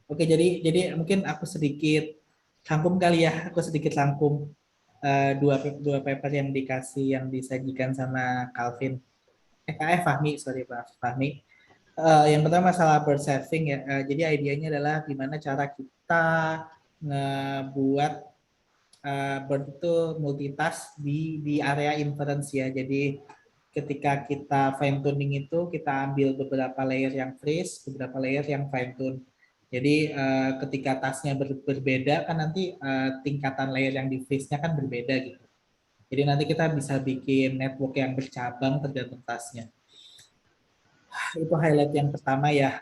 Oke, jadi mungkin aku sedikit rangkum kali ya. Aku sedikit rangkum dua paper yang yang disajikan sama Calvin. Fahmi, sorry Pak Fahmi. Yang pertama masalah bird serving ya. Jadi idenya adalah gimana cara kita ngebuat bird itu multitask di area inference ya. Jadi ketika kita fine tuning itu kita ambil beberapa layer yang freeze, beberapa layer yang fine tune. Jadi ketika tasknya berbeda kan nanti tingkatan layer yang di freeze-nya kan berbeda gitu. Jadi nanti kita bisa bikin network yang bercabang tergantung tasknya. Itu highlight yang pertama ya.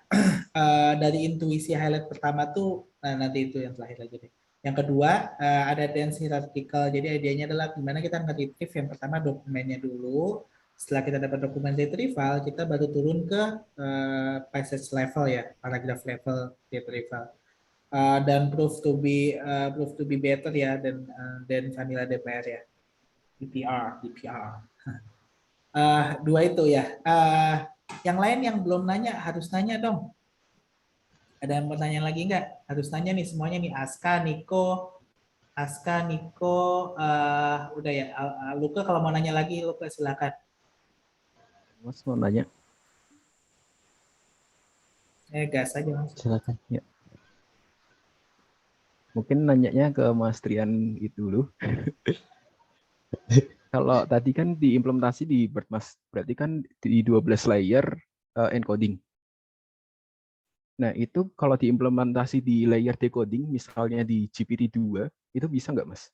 Dari intuisi highlight pertama tuh, nah nanti itu yang terakhir lagi deh. Yang kedua, ada dense hierarchical. Jadi idenya adalah gimana kita nge-retrieve yang pertama dokumennya dulu. Setelah kita dapat dokumen retrieval, kita baru turun ke passage level ya, paragraph level retrieval. Dan prove to be better ya dan vanilla DPR ya, DPR. Dua itu ya. Yang lain yang belum nanya harus nanya dong. Ada yang bertanya lagi nggak? Harus nanya nih semuanya nih. Aska, Niko, udah ya. Luka kalau mau nanya lagi, Luka silakan. Mas mau nanya, Gas aja mas. silakan. Ya. Mungkin nanyanya ke Mas Trian itu dulu. Kalau tadi kan diimplementasi di BERT, Mas, berarti kan di 12 layer encoding. Nah, itu kalau diimplementasi di layer decoding, misalnya di GPT-2, itu bisa nggak, Mas?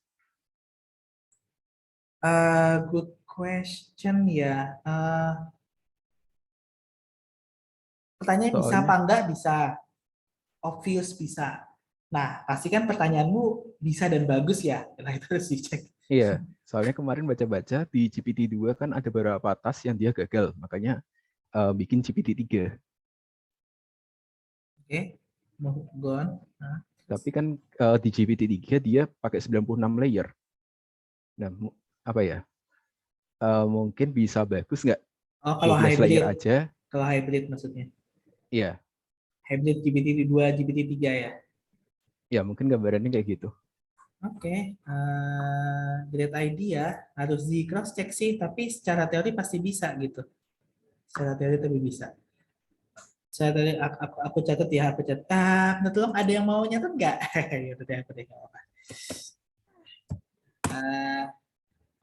Good question ya. Pertanyaan bisa apa Soalnya, enggak? Bisa. Obvious bisa. Nah, pastikan pertanyaanmu bisa dan bagus ya. Nah, itu harus dicek. iya, soalnya kemarin baca-baca di GPT-2 kan ada beberapa task yang dia gagal, makanya bikin GPT-3. Oke, move on. Nah, Tapi kan di GPT-3 dia pakai 96 layer. Nah, apa ya? Mungkin bisa bagus nggak oh, 12 layer aja? kalau hybrid maksudnya. Iya, Hybrid GPT-2, GPT-3 ya. ya mungkin gambarannya kayak gitu. Oke, great idea. Harus di cross check sih, tapi secara teori pasti bisa gitu. Secara teori tapi bisa. Saya tadi aku catat ya, aku catat. Menurut ada yang mau nyatet nggak? Ya udah deh, aku deh nggak apa-apa.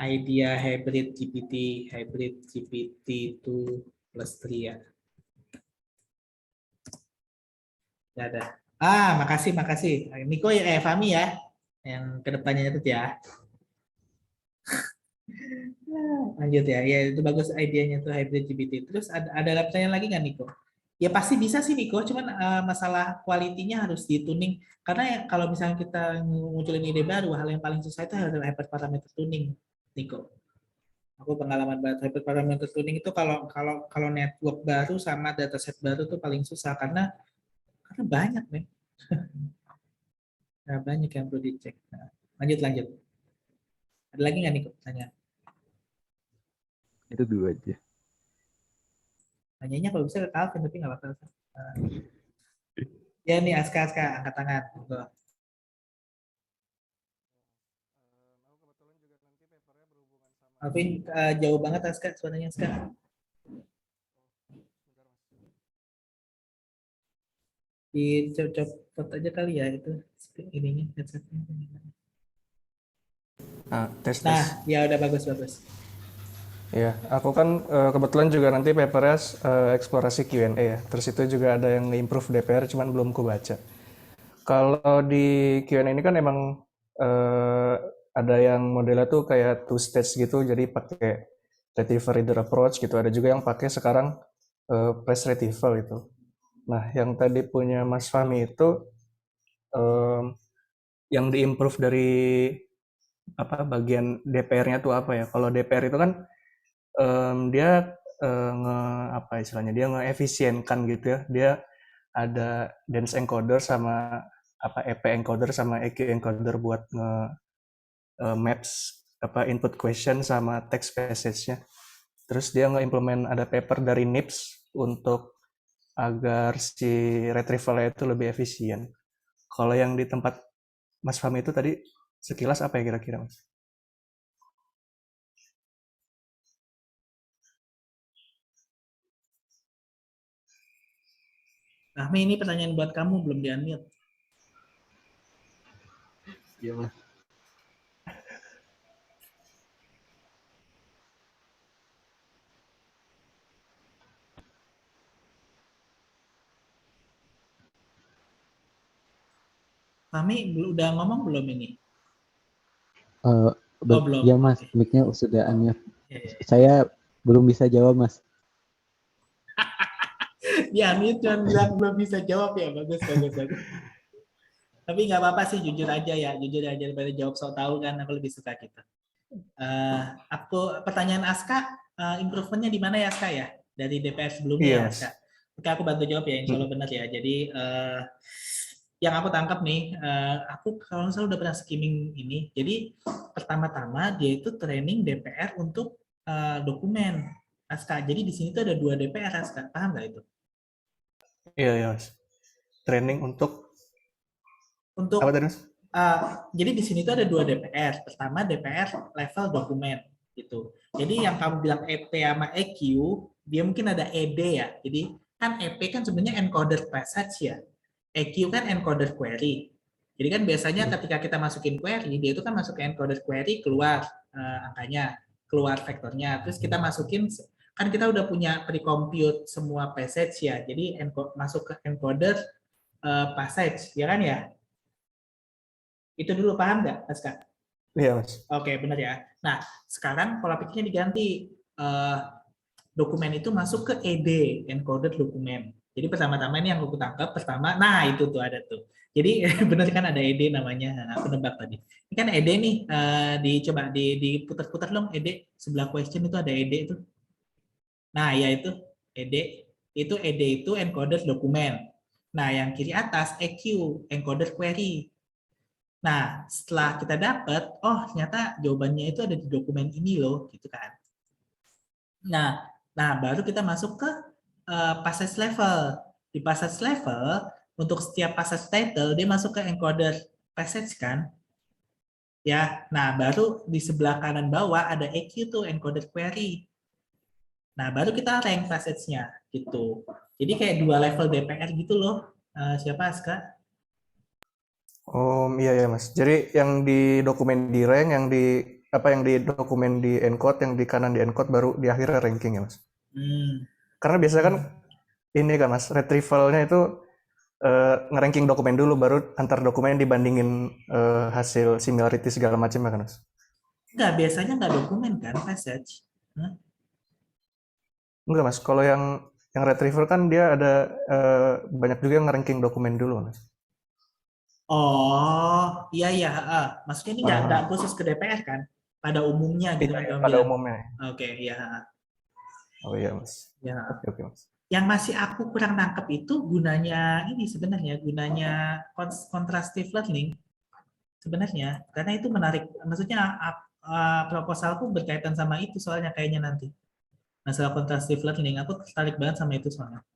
Idea hybrid GPT 2 plus 3 ya. Ya ada. Makasih. Niko ya, Fami ya, yang kedepannya itu ya. Lanjut ya, ya itu bagus idenya tuh hybrid GPT. Terus ada pertanyaan lagi nggak Niko? Ya pasti bisa sih Niko, cuman masalah kualitinya harus dituning. Karena ya, kalau misalnya kita munculin ide baru, hal yang paling susah itu adalah hyperparameter tuning, Niko. Aku pengalaman banget hyperparameter tuning itu kalau network baru sama dataset baru tuh paling susah karena banyak nih. Nah, banyak yang perlu dicek. Nah, lanjut. Ada lagi nggak Niko tanya? Itu dua aja. Tanyanya kalau bisa ke Calvin tapi nggak apa-apa. Nah, ya nih Aska angkat tangan. Tuh. Alvin jauh banget Aska suaranya Aska. Dicopot aja kali ya itu ininya headsetnya. Tes. Nah, ya udah bagus. Ya, aku kan kebetulan juga nanti papernya eksplorasi Q&A ya. Terus itu juga ada yang improve DPR, cuman belum ku baca. Kalau di Q&A ini kan emang ada yang modelnya tuh kayak two stage gitu, jadi pakai retrieval reader approach gitu. Ada juga yang pakai sekarang press retrieval gitu. Nah, yang tadi punya Mas Fahmi itu yang diimprove dari apa bagian DPR-nya tuh apa ya? Kalau DPR itu kan dia apa istilahnya, dia nge-efisienkan gitu ya, dia ada dense encoder sama apa EP encoder sama EQ encoder buat maps apa input question sama text passage-nya. Terus dia nge-implement ada paper dari NIPS untuk agar si retrieval itu lebih efisien. Kalau yang di tempat Mas Fahmi itu tadi sekilas apa ya kira-kira Mas? Nah, ini pertanyaan buat kamu belum di-unmute. Iya, Mas. Kami udah ngomong belum ini? Belum. Ya Mas, Okay. mic-nya sudah unmute. Yeah. Saya belum bisa jawab Mas. Ya, ini cuma bilang belum bisa jawab ya, bagus. Tapi nggak apa-apa sih, jujur aja daripada jawab so tahu kan, aku lebih suka gitu. Pertanyaan Aska, improvementnya di mana ya Aska ya? Dari DPR sebelumnya Iya, ya Mas. Aska. Oke, aku bantu jawab ya, insya Allah benar ya. Jadi yang aku tangkap nih, aku kalau misalnya udah pernah skimming ini, jadi pertama-tama dia itu training DPR untuk dokumen. Aska. Jadi di sini tuh ada 2 DPR, Aska. Paham nggak itu? Iya, iya, Mas. Training untuk Untuk apa tadi, Mas? jadi di sini tuh ada 2 DPR. Pertama DPR level dokumen gitu. Jadi yang kamu bilang EP sama EQ, dia mungkin ada ED ya. Jadi kan EP kan sebenarnya encoder passage ya. EQ kan encoder query. Jadi kan biasanya ketika kita masukin query, dia itu kan masuk ke encoder query, keluar angkanya, keluar vektornya. Terus kita masukin, kan kita udah punya pre-compute semua passage ya. Jadi masuk ke encoder passage, ya kan ya? Itu dulu, paham nggak, Aska? Iya, Mas. Oke, benar ya. Nah, sekarang pola pikirnya diganti. Dokumen itu masuk ke ED, encoded dokumen. Jadi pertama-tama ini yang aku tangkap, pertama, nah itu tuh ada tuh. Jadi benar kan ada ED namanya, nah, aku nebak tadi. Ini kan ED nih, dicoba diputar-putar dong ED, sebelah question itu ada ED itu. Nah, ya itu ED. ED itu encoded dokumen. Nah, yang kiri atas EQ, encoded query. Nah, setelah kita dapat, oh ternyata jawabannya itu ada di dokumen ini loh, gitu kan. Nah, baru kita masuk ke passage level. Di passage level, untuk setiap passage title, dia masuk ke encoder passage kan. Ya, nah baru di sebelah kanan bawah ada EQ tuh, encoder query. Nah, baru kita rank passage-nya, gitu. Jadi kayak 2 level DPR gitu loh. Siapa, Aska? Iya, ya, Mas. Jadi yang di dokumen di rank, yang di dokumen di encode, yang di kanan di encode, baru di akhirnya ranking ya, Mas. Karena biasanya kan ini kan, Mas, retrieval-nya itu ngeranking dokumen dulu, baru antar dokumen dibandingin hasil similarity segala macam ya kan, Mas? Enggak, biasanya enggak dokumen kan passage. Enggak, Mas. Kalau yang retrieval kan dia ada banyak juga yang ngeranking dokumen dulu, Mas. Oh, iya. Maksudnya ini nggak khusus ke DPR kan? Pada umumnya gitu kan Iya, kamu pada bilang. umumnya. Oke, iya. Oh iya, Mas. Ya. Oke, Mas. Yang masih aku kurang nangkep itu gunanya ini sebenarnya, gunanya contrastive learning sebenarnya. Karena itu menarik. Maksudnya proposalku berkaitan sama itu soalnya kayaknya nanti. Masalah contrastive learning, aku tertarik banget sama itu soalnya.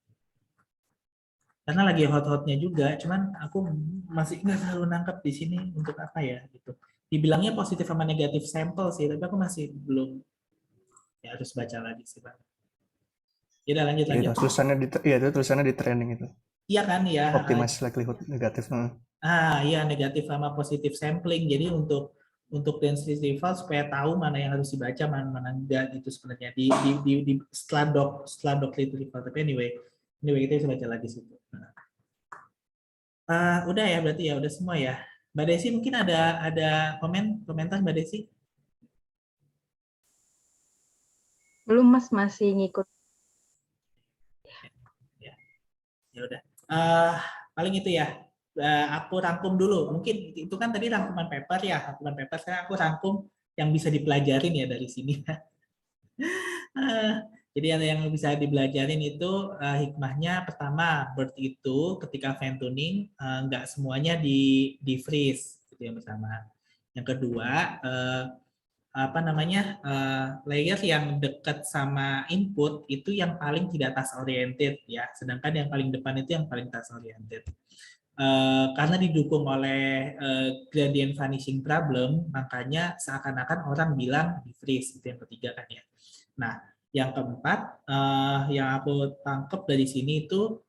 Karena lagi hot-hotnya juga, cuman aku masih nggak terlalu nangkep di sini untuk apa ya gitu. Dibilangnya positif sama negatif sampel sih, tapi aku masih belum, ya harus baca lagi sih Pak. Ya udah lanjut. Itu tulisannya di training itu. Iya kan ya. Optimize likelihood negatif. Iya, negatif sama positif sampling. Jadi untuk density file supaya tahu mana yang harus dibaca, mana enggak gitu sebenarnya di setelah doc retrieval. Tapi anyway kita bisa baca lagi situ. Udah ya berarti ya udah semua ya. Mbak Desi mungkin ada komentar Mbak Desi? Belum Mas, masih ngikut. Ya udah. Paling itu ya. Aku rangkum dulu. Mungkin itu kan tadi rangkuman paper ya. Rangkuman paper sekarang aku rangkum yang bisa dipelajarin ya dari sini. Jadi yang bisa dipelajarin itu hikmahnya pertama, BERT itu ketika fine tuning nggak semuanya di freeze, itu yang pertama. Yang kedua, layer yang dekat sama input itu yang paling tidak task oriented ya, sedangkan yang paling depan itu yang paling task oriented. Karena didukung oleh gradient vanishing problem, makanya seakan-akan orang bilang di freeze, itu yang ketiga kan ya. Nah, yang keempat yang aku tangkap dari sini itu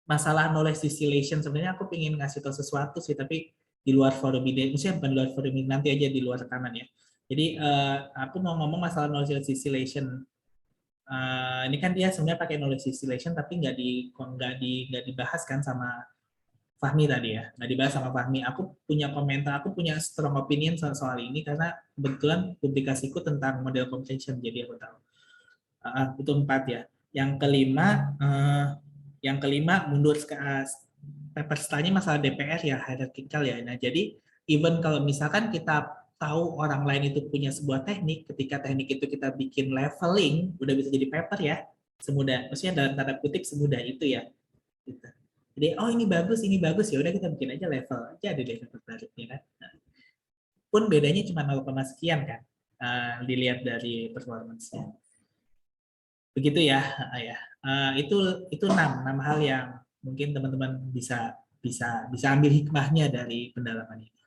masalah knowledge distillation. Sebenarnya aku ingin ngasih tahu sesuatu sih, tapi di luar forum ini, maksudnya bukan di luar forum ini, nanti aja di luar rekaman ya. Jadi aku mau ngomong masalah knowledge distillation. Ini kan dia sebenarnya pakai knowledge distillation, tapi nggak dibahas kan sama Fahmi tadi ya, nggak dibahas sama Fahmi. Aku punya komentar, aku punya strong opinion soal ini karena kebetulan publikasiku tentang model comprehension, jadi aku tahu. Itu 4 ya. Yang kelima mundur ke paper setelahnya masalah DPR ya, hierarchical ya. Nah, jadi even kalau misalkan kita tahu orang lain itu punya sebuah teknik, ketika teknik itu kita bikin leveling, udah bisa jadi paper ya. Semudah, maksudnya dalam tanda kutip semudah itu ya. Gitu. Jadi, oh ini bagus, ya udah kita bikin aja level aja ada level terbaliknya kan. Nah, pun bedanya cuma 0, sekian kan, dilihat dari performance-nya. Begitu ya, ya. Itu 6 hal yang mungkin teman-teman bisa ambil hikmahnya dari pendalaman ini.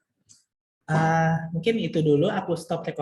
Mungkin itu dulu, aku stop record.